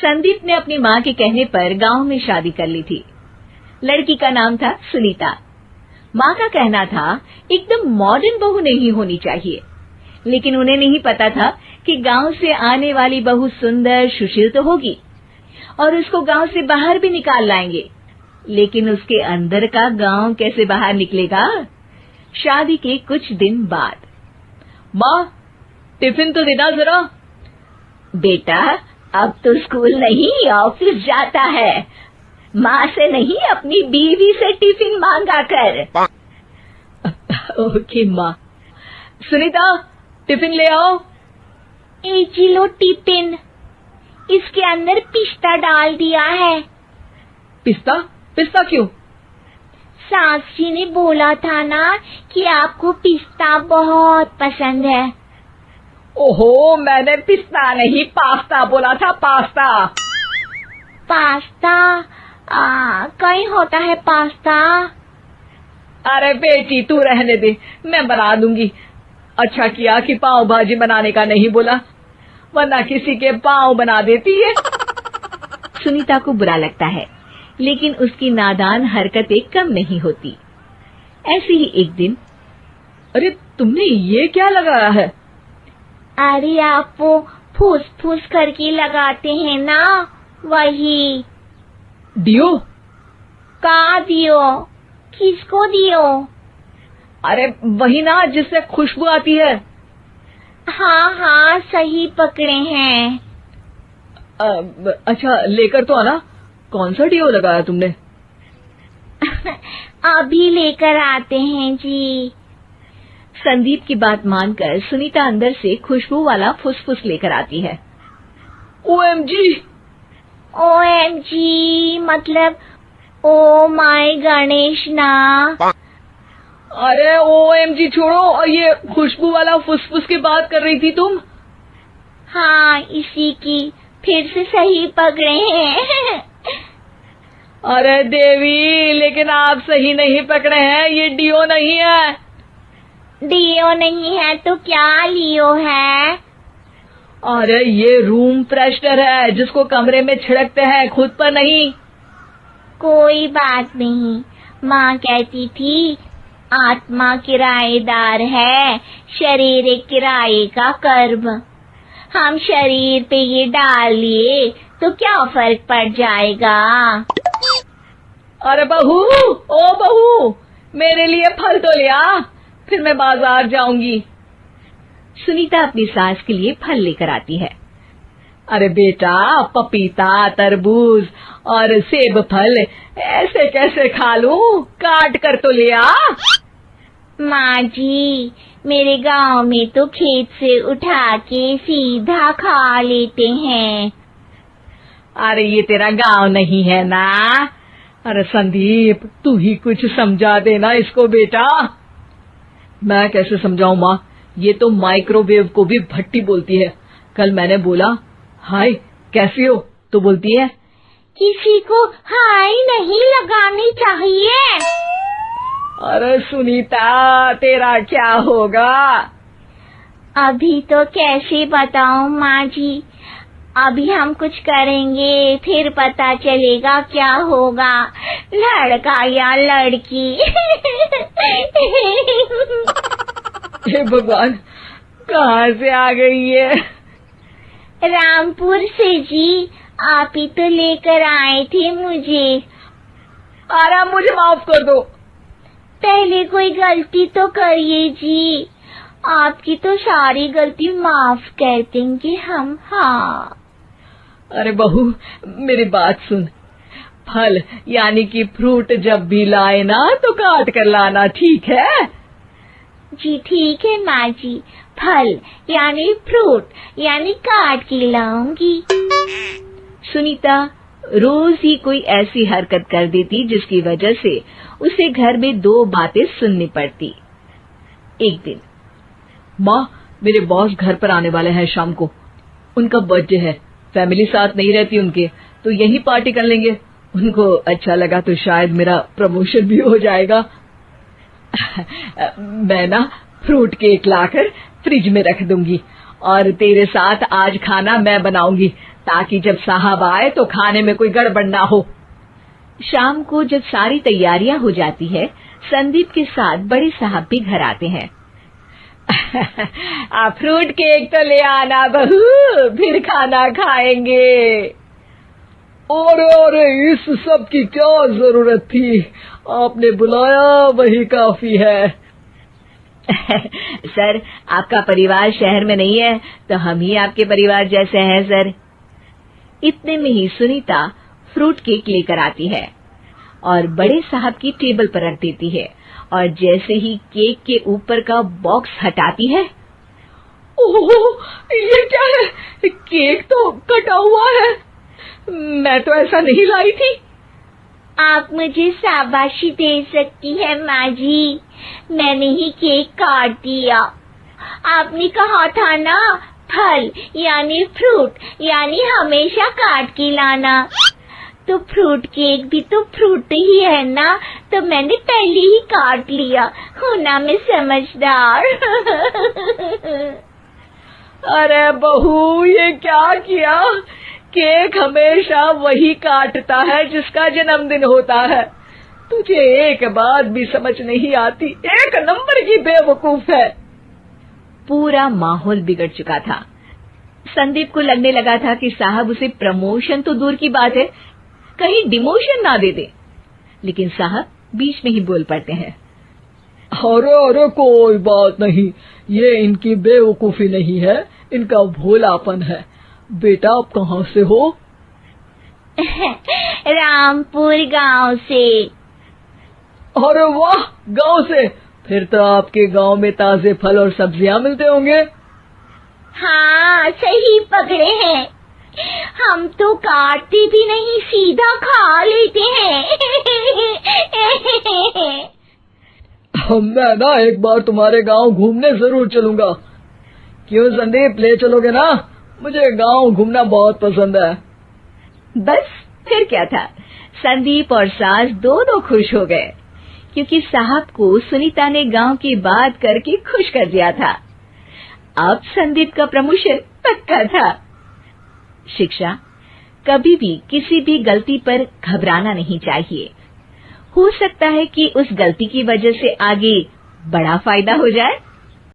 संदीप ने अपनी माँ के कहने पर गांव में शादी कर ली थी। लड़की का नाम था सुनीता। माँ का कहना था एकदम मॉडर्न बहू नहीं होनी चाहिए, लेकिन उन्हें नहीं पता था कि गांव से आने वाली बहू सुंदर सुशील तो होगी और उसको गांव से बाहर भी निकाल लाएंगे, लेकिन उसके अंदर का गांव कैसे बाहर निकलेगा। शादी के कुछ दिन बाद, माँ टिफिन तो देना जरा। बेटा अब तो स्कूल नहीं ऑफिस जाता है, माँ से नहीं अपनी बीवी से टिफिन मांगा कर। ओके माँ। सुनीता टिफिन ले आओ। एक किलो टिफिन, इसके अंदर पिस्ता डाल दिया है। पिस्ता? पिस्ता क्यों? सास जी ने बोला था ना कि आपको पिस्ता बहुत पसंद है। ओहो, मैंने पिस्ता नहीं पास्ता बोला था, पास्ता। पास्ता? कहीं होता है पास्ता? अरे बेटी तू रहने दे, मैं बना दूंगी। अच्छा किया कि पाव भाजी बनाने का नहीं बोला, वरना किसी के पाव बना देती है। सुनीता को बुरा लगता है, लेकिन उसकी नादान हरकतें कम नहीं होती। ऐसे ही एक दिन, अरे तुमने ये क्या लगाया है? अरे आप वो फूस फूस करके लगाते हैं ना, वही। डियो? का दियो? किसको दियो? अरे वही ना जिससे खुशबू आती है। हाँ हाँ सही पकड़े हैं। अच्छा लेकर तो आना। कौन सा डियो लगाया तुमने? अभी लेकर आते हैं जी। संदीप की बात मानकर सुनीता अंदर से खुशबू वाला फुसफुस लेकर आती है। ओएमजी! ओएमजी मतलब ओ माय गणेश ना। अरे ओएमजी छोड़ो, ये खुशबू वाला फुसफुस की बात कर रही थी तुम? हाँ इसी की, फिर से सही पकड़े हैं। अरे देवी, लेकिन आप सही नहीं पकड़े हैं, ये डियो नहीं है। डियो नहीं है तो क्या लियो है? अरे ये रूम फ्रेशनर है, जिसको कमरे में छिड़कते हैं, खुद पर नहीं। कोई बात नहीं, माँ कहती थी आत्मा किराएदार है, शरीर एक किराए का कर्म। हम शरीर पे ये डाल लिए तो क्या फर्क पड़ जाएगा। अरे बहू, ओ बहू, मेरे लिए फल तो ले आ, फिर मैं बाजार जाऊंगी। सुनीता अपनी सास के लिए फल लेकर आती है। अरे बेटा, पपीता, तरबूज और सेब फल ऐसे कैसे खा लूं? काट कर तो ले आ। माँ जी, मेरे गांव में तो खेत से उठा के सीधा खा लेते हैं। अरे ये तेरा गांव नहीं है ना। अरे संदीप, तू ही कुछ समझा देना इसको बेटा। मैं कैसे समझाऊं माँ, ये तो माइक्रोवेव को भी भट्टी बोलती है। कल मैंने बोला हाय कैसी हो, तो बोलती है किसी को हाय नहीं लगानी चाहिए। अरे सुनीता, तेरा क्या होगा? अभी तो कैसे बताऊं माँ जी, अभी हम कुछ करेंगे फिर पता चलेगा क्या होगा, लड़का या लड़की। हे भगवान, कहाँ से आ गई है? रामपुर से जी, आप ही तो लेकर आए थे मुझे। अरे मुझे माफ कर दो। पहले कोई गलती तो करिए जी, आपकी तो सारी गलती माफ कर देंगे हम। हाँ अरे बहू, मेरी बात सुन। फल यानी कि फ्रूट जब भी लाए ना तो काट कर लाना, ठीक है? जी ठीक है माँ जी, फल यानी फ्रूट यानी काट के लाऊंगी। सुनीता रोज ही कोई ऐसी हरकत कर देती जिसकी वजह से उसे घर में दो बातें सुननी पड़ती। एक दिन, माँ, मेरे बॉस घर पर आने वाले हैं शाम को। उनका बर्थडे है, फैमिली साथ नहीं रहती उनके, तो यही पार्टी कर लेंगे। उनको अच्छा लगा तो शायद मेरा प्रमोशन भी हो जाएगा। मैं ना फ्रूट केक लाकर फ्रिज में रख दूंगी और तेरे साथ आज खाना मैं बनाऊंगी, ताकि जब साहब आए तो खाने में कोई गड़बड़ ना हो। शाम को जब सारी तैयारियां हो जाती है, संदीप के साथ बड़े साहब भी घर आते हैं। फ्रूट केक तो ले आना बहू, फिर खाना खाएंगे। अरे इस सब की क्या जरूरत थी, आपने बुलाया वही काफी है। सर, आपका परिवार शहर में नहीं है तो हम ही आपके परिवार जैसे हैं सर। इतने में ही सुनीता फ्रूट केक लेकर आती है और बड़े साहब की टेबल पर रख देती है, और जैसे ही केक के ऊपर का बॉक्स हटाती है, ओह, ये क्या है? केक तो कटा हुआ है। मैं तो ऐसा नहीं लाई थी। आप मुझे शाबाशी दे सकती है माँ जी, मैंने ही केक काट दिया। आपने कहा था ना, फल यानी फ्रूट यानी हमेशा काट के लाना, तो फ्रूट केक भी तो फ्रूट ही है ना, तो मैंने पहले ही काट लिया। हूँ ना मैं समझदार। अरे बहू, ये क्या किया? केक हमेशा वही काटता है जिसका जन्मदिन होता है। तुझे एक बात भी समझ नहीं आती, एक नंबर की बेवकूफ है। पूरा माहौल बिगड़ चुका था। संदीप को लगने लगा था कि साहब उसे प्रमोशन तो दूर की बात है, कहीं डिमोशन ना दे दे, लेकिन साहब बीच में ही बोल पड़ते हैं। अरे कोई बात नहीं, ये इनकी बेवकूफी नहीं है, इनका भोलापन है। बेटा आप कहाँ से हो? रामपुर गांव से। अरे वाह, गांव से? फिर तो आपके गांव में ताजे फल और सब्जियां मिलते होंगे। हाँ, सही पकड़े हैं। हम तो काटते भी नहीं, सीधा खा लेते हैं। मैं ना एक बार तुम्हारे गांव घूमने जरूर चलूंगा। क्यों संदीप, ले चलोगे ना? मुझे गांव घूमना बहुत पसंद है। बस फिर क्या था, संदीप और सास दोनों खुश हो गए, क्योंकि साहब को सुनीता ने गांव की बात करके खुश कर दिया था। अब संदीप का प्रमोशन पक्का था। शिक्षा, कभी भी किसी भी गलती पर घबराना नहीं चाहिए। हो सकता है कि उस गलती की वजह से आगे बड़ा फायदा हो जाए।